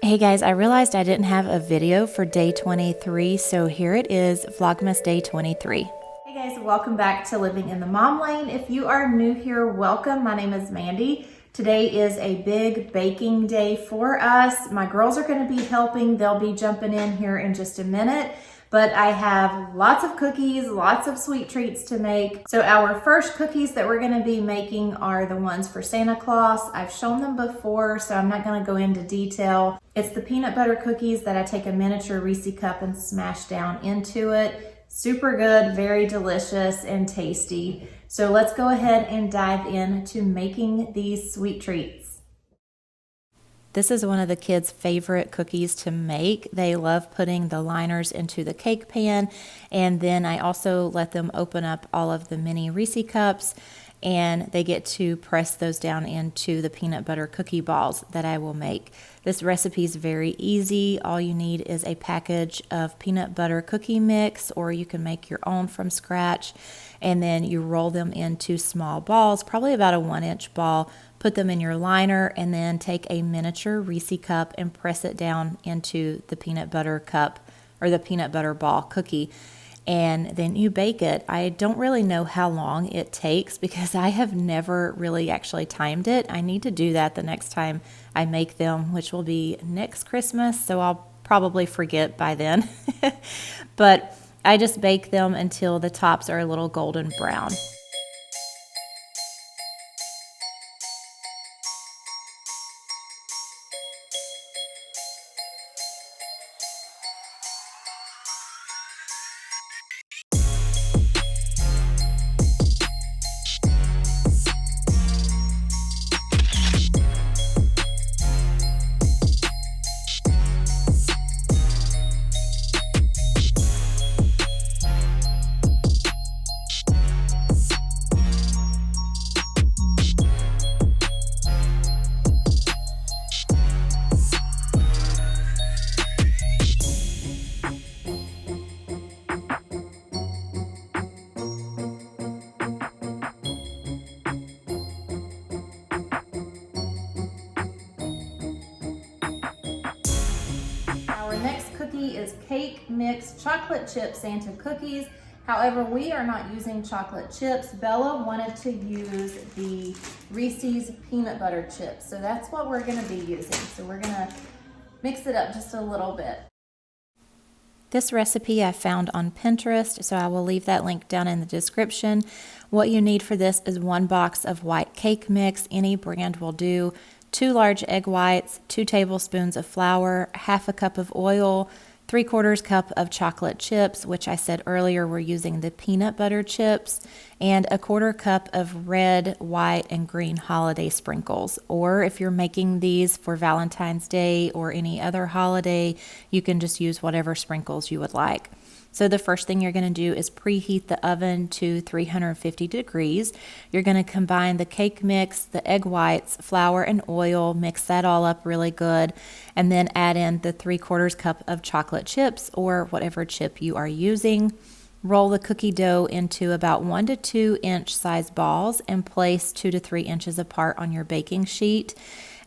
Hey guys, I realized I didn't have a video for day 23, so here it is, Vlogmas day 23. Hey guys, welcome back to Living in the Mom Lane. If you are new here, welcome. My name is Mandy. Today is a big baking day for us. My girls are going to be helping. They'll be jumping in here in just a minute. But I have lots of cookies, lots of sweet treats to make. So our first cookies that we're gonna be making are the ones for Santa Claus. I've shown them before, so I'm not gonna go into detail. It's the peanut butter cookies that I take a miniature Reese cup and smash down into it. Super good, very delicious and tasty. So let's go ahead and dive into making these sweet treats. This is one of the kids' favorite cookies to make. They love putting the liners into the cake pan, and then I also let them open up all of the mini Reese cups, and they get to press those down into the peanut butter cookie balls that I will make. This recipe is very easy. All you need is a package of peanut butter cookie mix, or you can make your own from scratch, and then you roll them into small balls, probably about a 1-inch ball. Put them in your liner and then take a miniature Reese cup and press it down into the peanut butter cup or the peanut butter ball cookie. And then you bake it. I don't really know how long it takes because I have never really actually timed it. I need to do that the next time I make them, which will be next Christmas. So I'll probably forget by then. But I just bake them until the tops are a little golden brown. Next cookie is cake mix chocolate chip Santa cookies. However, we are not using chocolate chips. Bella wanted to use the Reese's peanut butter chips. So that's what we're gonna be using. So we're gonna mix it up just a little bit. This recipe I found on Pinterest, so I will leave that link down in the description. What you need for this is 1 box of white cake mix. Any brand will do. 2 large egg whites, 2 tablespoons of flour, 1/2 cup of oil, 3/4 cup of chocolate chips, which I said earlier we're using the peanut butter chips, and 1/4 cup of red, white, and green holiday sprinkles. Or if you're making these for Valentine's Day or any other holiday, you can just use whatever sprinkles you would like. So the first thing you're going to do is preheat the oven to 350 degrees. You're going to combine the cake mix, the egg whites, flour, and oil, mix that all up really good, and then add in the 3/4 cup of chocolate chips or whatever chip you are using. Roll the cookie dough into about 1 to 2 inch size balls and place 2 to 3 inches apart on your baking sheet.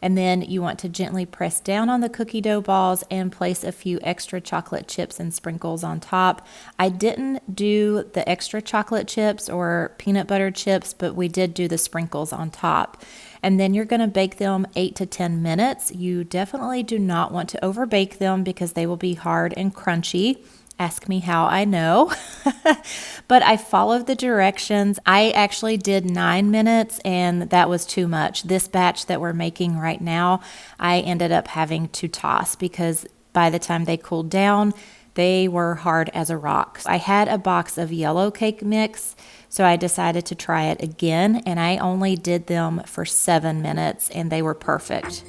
And then you want to gently press down on the cookie dough balls and place a few extra chocolate chips and sprinkles on top. I didn't do the extra chocolate chips or peanut butter chips, but we did do the sprinkles on top. And then you're going to bake them 8 to 10 minutes. You definitely do not want to over bake them because they will be hard and crunchy. Ask me how I know. But I followed the directions. I actually did 9 minutes and that was too much. This batch that we're making right now, I ended up having to toss because by the time they cooled down, they were hard as a rock. I had a box of yellow cake mix, so I decided to try it again, and I only did them for 7 minutes and they were perfect.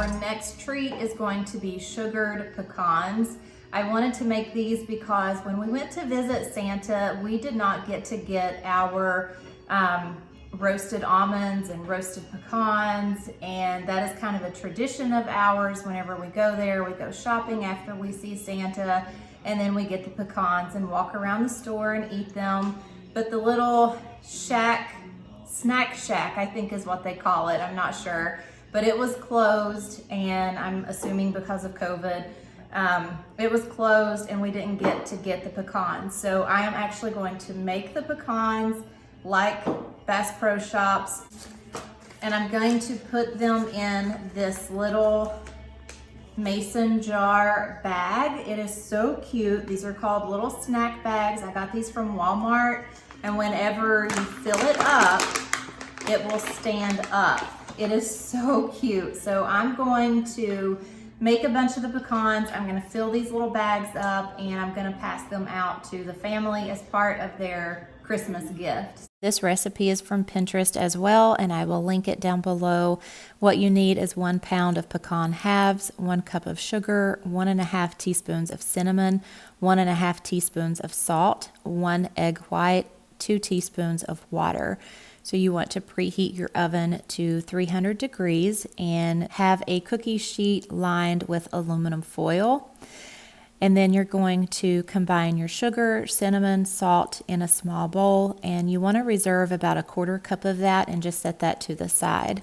our next treat is going to be sugared pecans. I wanted to make these because when we went to visit Santa, we did not get to get our roasted almonds and roasted pecans, and that is kind of a tradition of ours. Whenever we go there, we go shopping after we see Santa, and then we get the pecans and walk around the store and eat them. But the little snack shack, I think is what they call it, I'm not sure, but it was closed, and I'm assuming because of COVID, it was closed and we didn't get to get the pecans. So I am actually going to make the pecans like Bass Pro Shops, and I'm going to put them in this little mason jar bag. It is so cute. These are called little snack bags. I got these from Walmart, and whenever you fill it up, it will stand up. It is so cute. So I'm going to make a bunch of the pecans. I'm gonna fill these little bags up, and I'm gonna pass them out to the family as part of their Christmas gift. This recipe is from Pinterest as well, and I will link it down below. What you need is 1 pound of pecan halves, 1 cup of sugar, 1.5 teaspoons of cinnamon, 1.5 teaspoons of salt, 1 egg white, 2 teaspoons of water. So you want to preheat your oven to 300 degrees and have a cookie sheet lined with aluminum foil. And then you're going to combine your sugar, cinnamon, salt in a small bowl, and you want to reserve about 1/4 cup of that and just set that to the side.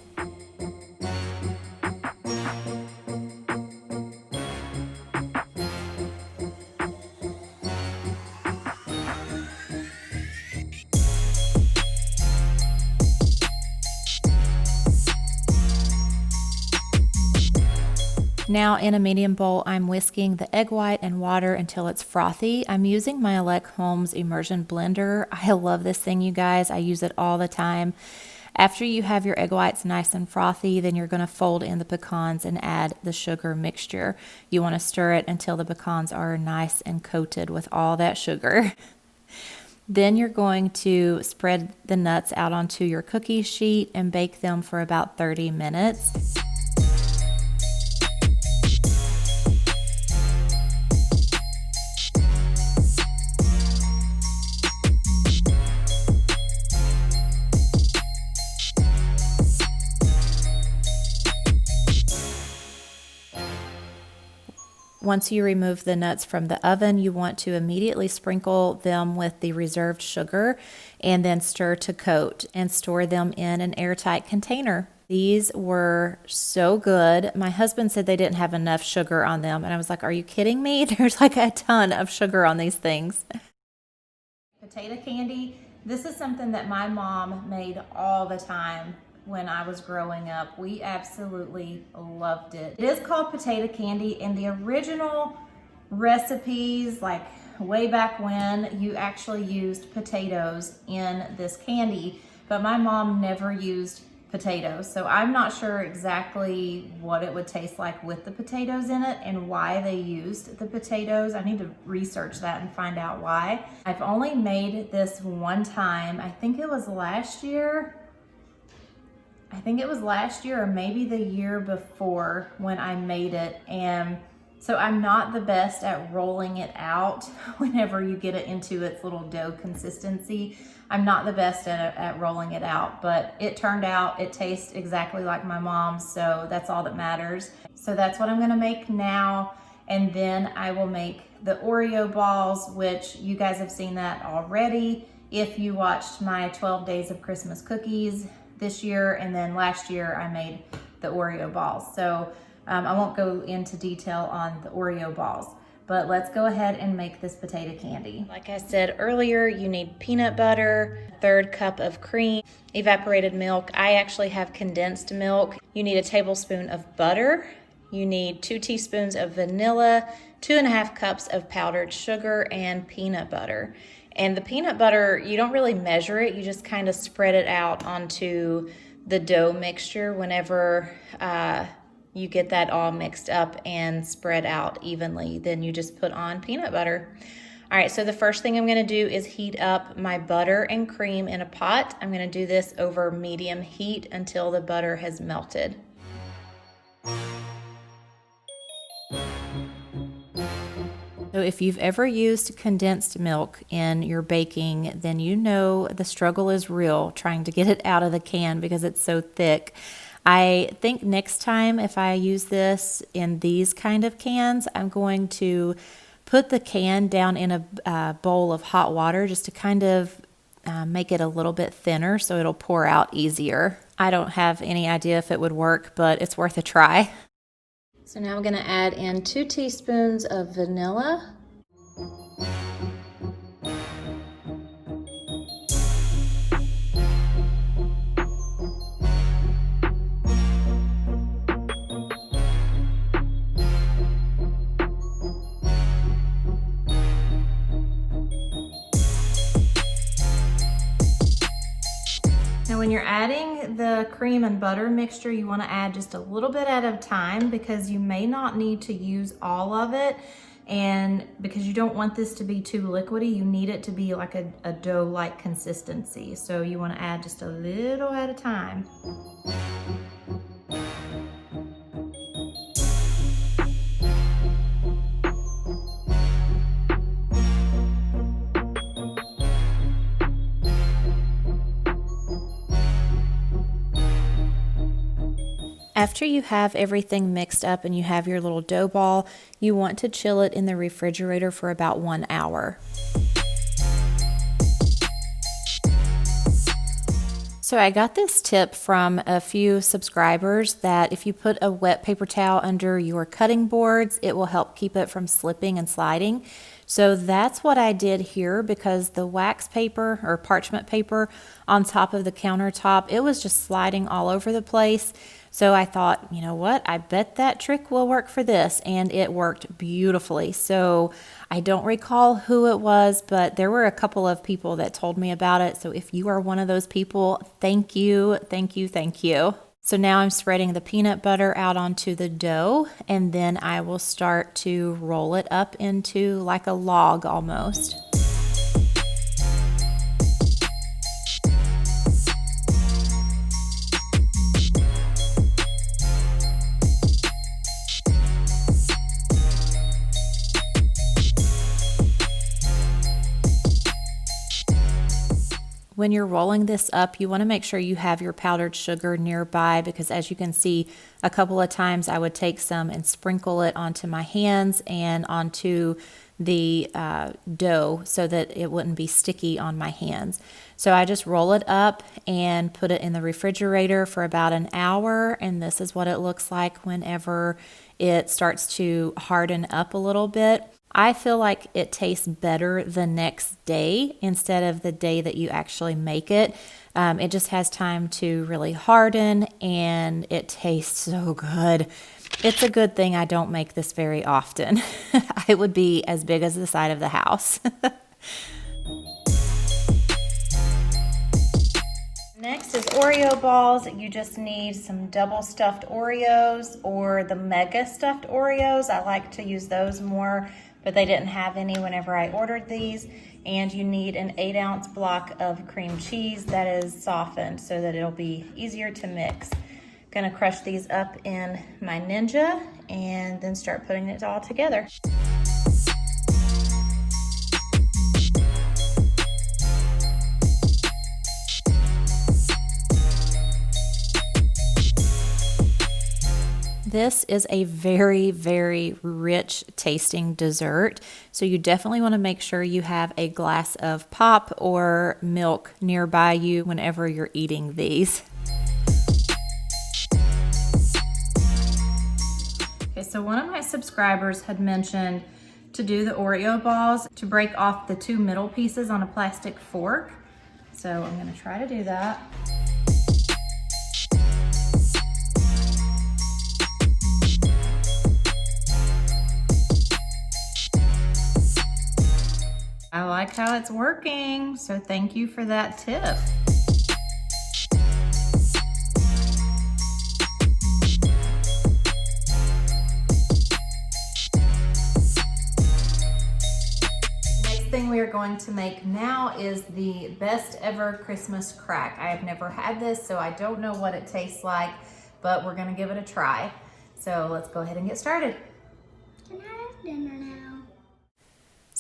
Now in a medium bowl, I'm whisking the egg white and water until it's frothy. I'm using my ELECHOMES immersion blender. I love this thing, you guys. I use it all the time. After you have your egg whites nice and frothy, then you're going to fold in the pecans and add the sugar mixture. You want to stir it until the pecans are nice and coated with all that sugar. Then you're going to spread the nuts out onto your cookie sheet and bake them for about 30 minutes. Once you remove the nuts from the oven, you want to immediately sprinkle them with the reserved sugar and then stir to coat and store them in an airtight container. These were so good. My husband said they didn't have enough sugar on them, and I was like, are you kidding me? There's like a ton of sugar on these things. Potato candy. This is something that my mom made all the time when I was growing up. We absolutely loved it. It is called potato candy. In the original recipes, like way back when, you actually used potatoes in this candy, but my mom never used potatoes. So I'm not sure exactly what it would taste like with the potatoes in it and why they used the potatoes. I need to research that and find out why. I've only made this one time. I think it was last year. Or maybe the year before when I made it. And so I'm not the best at rolling it out whenever you get it into its little dough consistency. I'm not the best at rolling it out, but it turned out, it tastes exactly like my mom's, so that's all that matters. So that's what I'm gonna make now, and then I will make the Oreo balls, which you guys have seen that already if you watched my 12 Days of Christmas Cookies this year, and then last year I made the Oreo balls. So I won't go into detail on the Oreo balls, but let's go ahead and make this potato candy. Like I said earlier, you need peanut butter, 1/3 cup of cream, evaporated milk. I actually have condensed milk. You need a tablespoon of butter. You need 2 teaspoons of vanilla, 2.5 cups of powdered sugar, and peanut butter. And the peanut butter, you don't really measure it, you just kind of spread it out onto the dough mixture whenever you get that all mixed up and spread out evenly. Then you just put on peanut butter. All right, so the first thing I'm gonna do is heat up my butter and cream in a pot. I'm gonna do this over medium heat until the butter has melted. So if you've ever used condensed milk in your baking, then you know the struggle is real trying to get it out of the can because it's so thick. I think next time if I use this in these kind of cans, I'm going to put the can down in a bowl of hot water just to kind of make it a little bit thinner so it'll pour out easier. I don't have any idea if it would work, but it's worth a try. So now I'm going to add in 2 teaspoons of vanilla. Now when you're adding the cream and butter mixture, you want to add just a little bit at a time because you may not need to use all of it. And because you don't want this to be too liquidy, you need it to be like a dough-like consistency. So you want to add just a little at a time. After you have everything mixed up and you have your little dough ball, you want to chill it in the refrigerator for about 1 hour. So I got this tip from a few subscribers that if you put a wet paper towel under your cutting boards, it will help keep it from slipping and sliding. So that's what I did here because the wax paper or parchment paper on top of the countertop, it was just sliding all over the place. So I thought, you know what, I bet that trick will work for this, and it worked beautifully. So I don't recall who it was, but there were a couple of people that told me about it. So if you are one of those people, thank you, thank you, thank you. So now I'm spreading the peanut butter out onto the dough, and then I will start to roll it up into like a log almost. When you're rolling this up, you want to make sure you have your powdered sugar nearby because as you can see, a couple of times I would take some and sprinkle it onto my hands and onto the dough so that it wouldn't be sticky on my hands. So I just roll it up and put it in the refrigerator for about an hour, and this is what it looks like whenever it starts to harden up a little bit. I feel like it tastes better the next day instead of the day that you actually make it. It just has time to really harden and it tastes so good. It's a good thing I don't make this very often. It would be as big as the side of the house. Next is Oreo balls. You just need some double stuffed Oreos or the mega stuffed Oreos. I like to use those more, but they didn't have any whenever I ordered these. And you need an 8-ounce block of cream cheese that is softened so that it'll be easier to mix. Gonna crush these up in my Ninja and then start putting it all together. This is a very, very rich tasting dessert. So you definitely want to make sure you have a glass of pop or milk nearby you whenever you're eating these. Okay, so one of my subscribers had mentioned to do the Oreo balls to break off the 2 middle pieces on a plastic fork. So I'm going to try to do that. I like how it's working, so thank you for that tip. Next thing we are going to make now is the best ever Christmas crack. I have never had this, so I don't know what it tastes like, but we're gonna give it a try. So let's go ahead and get started. Can I have dinner now?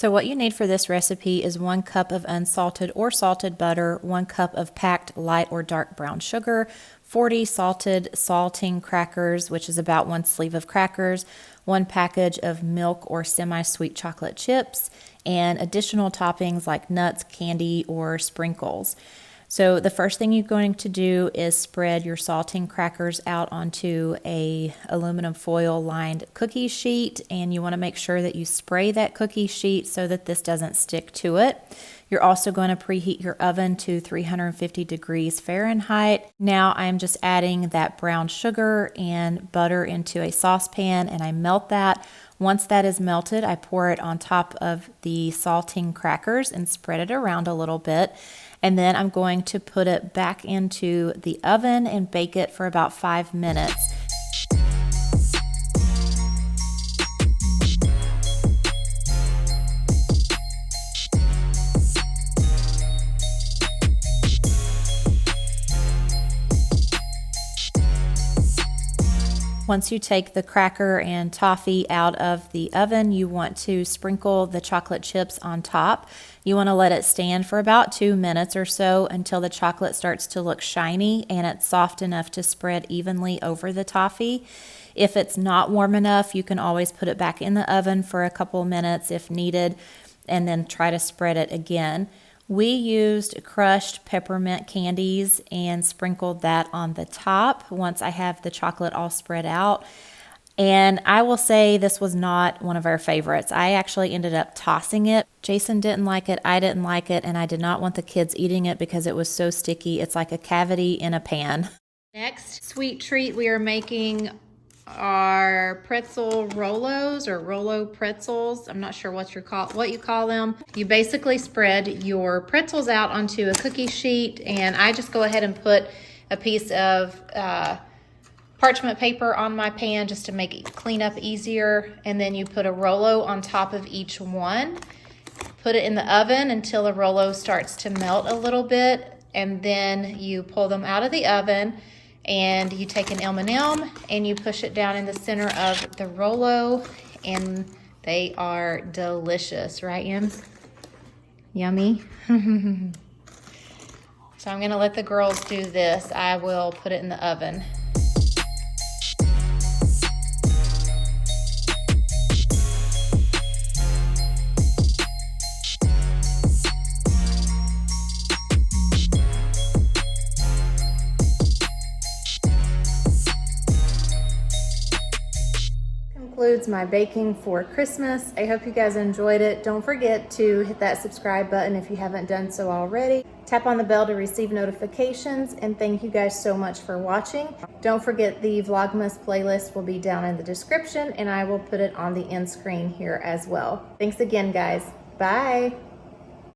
So what you need for this recipe is 1 cup of unsalted or salted butter, 1 cup of packed light or dark brown sugar, 40 salted saltine crackers, which is about 1 sleeve of crackers, 1 package of milk or semi-sweet chocolate chips, and additional toppings like nuts, candy, or sprinkles. So the first thing you're going to do is spread your saltine crackers out onto a aluminum foil lined cookie sheet, and you want to make sure that you spray that cookie sheet so that this doesn't stick to it. You're also going to preheat your oven to 350 degrees Fahrenheit. Now I'm just adding that brown sugar and butter into a saucepan, and I melt that. Once that is melted, I pour it on top of the saltine crackers and spread it around a little bit. And then I'm going to put it back into the oven and bake it for about 5 minutes. Once you take the cracker and toffee out of the oven, you want to sprinkle the chocolate chips on top. You want to let it stand for about 2 minutes or so until the chocolate starts to look shiny and it's soft enough to spread evenly over the toffee. If it's not warm enough, you can always put it back in the oven for a couple minutes if needed, and then try to spread it again. We used crushed peppermint candies and sprinkled that on the top once I have the chocolate all spread out. And I will say this was not one of our favorites. I actually ended up tossing it. Jason didn't like it, I didn't like it, and I did not want the kids eating it because it was so sticky. It's like a cavity in a pan. Next sweet treat, we are making our pretzel Rolos, or Rolo pretzels. I'm not sure what you call them. You basically spread your pretzels out onto a cookie sheet, and I just go ahead and put a piece of parchment paper on my pan just to make it clean up easier, and then you put a Rolo on top of each one. Put it in the oven until the Rolo starts to melt a little bit, and then you pull them out of the oven, and you take an M&M and you push it down in the center of the Rolo, and they are delicious, right, Ems? Yummy. So I'm gonna let the girls do this. I will put it in the oven. Concludes my baking for Christmas. I hope you guys enjoyed it. Don't forget to hit that subscribe button if you haven't done so already. Tap on the bell to receive notifications, and thank you guys so much for watching. Don't forget the Vlogmas playlist will be down in the description, and I will put it on the end screen here as well. Thanks again, guys. Bye.